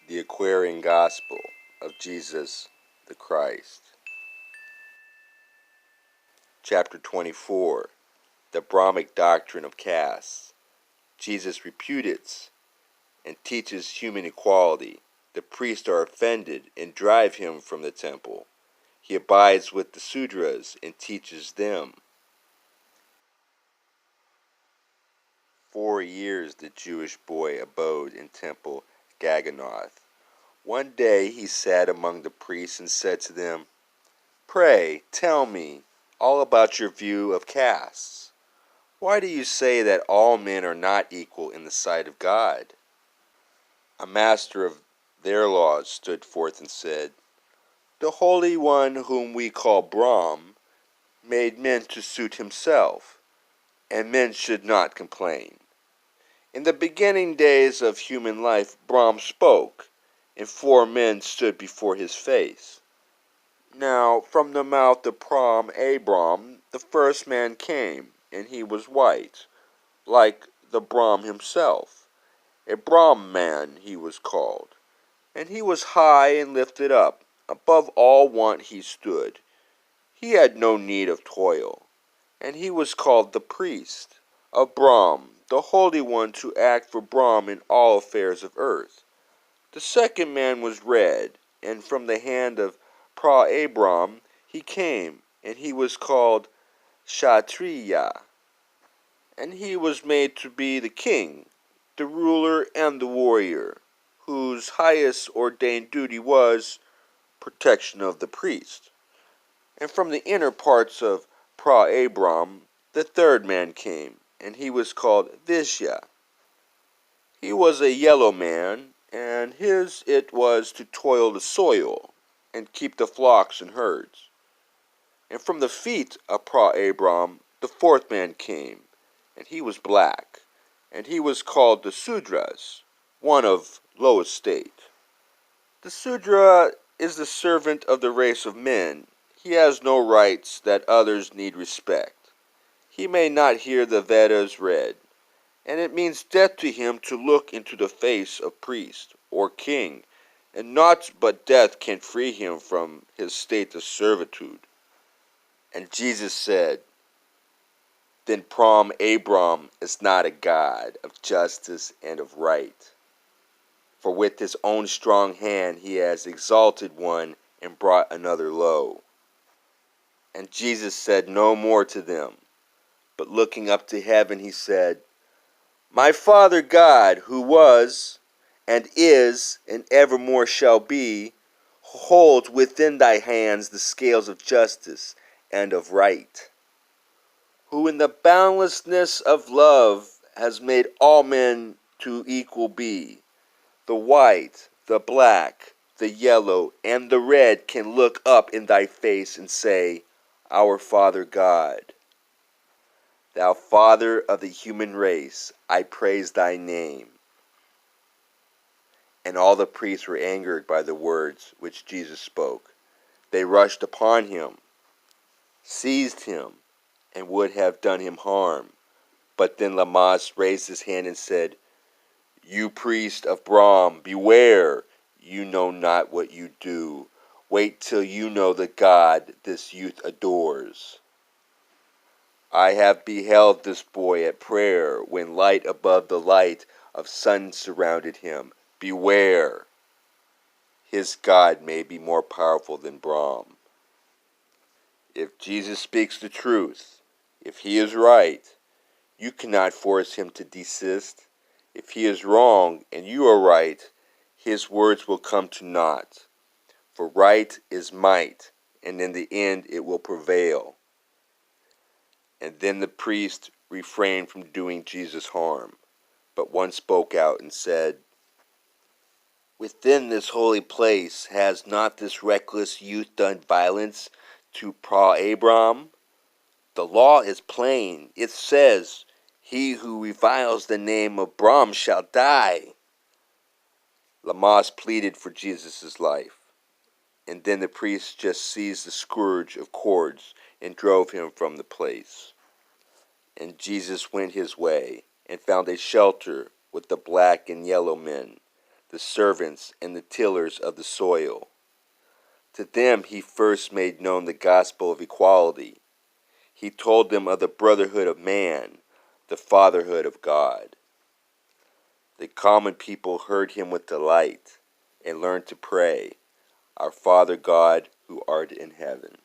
The Aquarian Gospel of Jesus the Christ. Chapter 24. The Brahmic Doctrine of Castes. Jesus repudiates and teaches human equality. The priests are offended and drive him from the temple. He abides with the Sudras and teaches them. 4 years the Jewish boy abode in temple Gaganoth. One day he sat among the priests and said to them, "Pray, tell me all about your view of castes. Why do you say that all men are not equal in the sight of God?" A master of their laws stood forth and said, "The Holy One whom we call Brahm made men to suit himself, and men should not complain. In the beginning days of human life Brahm spoke, and 4 men stood before his face. Now from the mouth of Brahm, the first man came, and he was white, like the Brahm himself. A Brahman he was called, and he was high and lifted up. Above all want he stood. He had no need of toil, and he was called the priest of Brahm, the Holy One to act for Brahm in all affairs of earth. The second man was red, and from the hand of Pra-Abram he came, and he was called Kshatriya, and he was made to be the king, the ruler, and the warrior, whose highest ordained duty was protection of the priest. And from the inner parts of Pra-Abram the third man came, and he was called Vishya. He was a yellow man, and his it was to toil the soil, and keep the flocks and herds. And from the feet of Pra-Abram the fourth man came, and he was black, and he was called the Sudras, one of low estate. The Sudra is the servant of the race of men. He has no rights that others need respect. He may not hear the Vedas read, and it means death to him to look into the face of priest or king, and naught but death can free him from his state of servitude. And Jesus said, "Then Abram is not a God of justice and of right. For with his own strong hand he has exalted one and brought another low." And Jesus said no more to them, but looking up to heaven he said, "My Father God, who was, and is, and evermore shall be, holds within thy hands the scales of justice and of right, who in the boundlessness of love has made all men to equal be. The white, the black, the yellow, and the red can look up in thy face and say, 'Our Father God.' Thou Father of the human race, I praise thy name." And all the priests were angered by the words which Jesus spoke. They rushed upon him, seized him, and would have done him harm. But then Lamas raised his hand and said, "You priest of Brahm, beware! You know not what you do. Wait till you know the God this youth adores. I have beheld this boy at prayer, when light above the light of sun surrounded him. Beware! His God may be more powerful than Brahm." If Jesus speaks the truth, if he is right, you cannot force him to desist. If he is wrong and you are right, his words will come to naught. For right is might, and in the end it will prevail. And then the priest refrained from doing Jesus harm, but one spoke out and said, "Within this holy place has not this reckless youth done violence to Pra-Abram? The law is plain. It says, 'He who reviles the name of Brahm shall die.'" Lamas pleaded for Jesus' life, and then the priest just seized the scourge of cords and drove him from the place. And Jesus went his way, and found a shelter with the black and yellow men. the servants, and the tillers of the soil. To them he first made known the gospel of equality. He told them of the brotherhood of man, the fatherhood of God. The common people heard him with delight and learned to pray, Our Father God, who art in heaven.